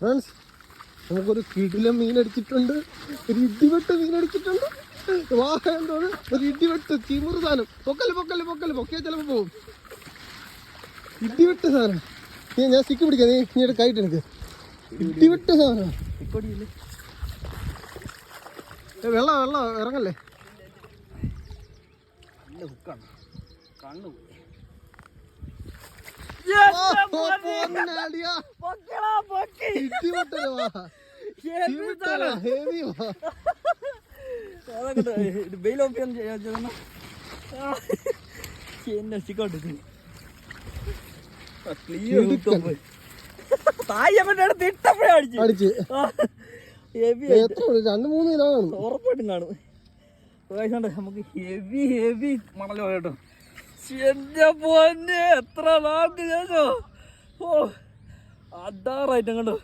Friends നമുക്കൊരു കിടിലം മീനടിച്ചിട്ടുണ്ട്, ഒരു ഇടിവെട്ട് മീനടിച്ചിട്ടുണ്ട്. വാഹനത്തോട് ഒരു ഇടിവെട്ട് തിമിറ് സാധനം. പൊക്കിയാൽ ചിലപ്പോൾ പോകും. ഇടിവെട്ട് സാധനം. ഞാൻ സ്റ്റിക്ക് പിടിക്കാം, നീ കൈയിട്ട് എനിക്ക്. ഇടിവെട്ട് സാധനം. വെള്ളം ഇറങ്ങല്ലേ. ഉറപ്പായിട്ടും കാണും. നമുക്ക് ഹെവി മണലോ കേട്ടോ. എന്റെ പൊന്നെ എത്ര നാൾക്ക് ശേഷോ. ഓ അടാറായിട്ടും കണ്ടോ.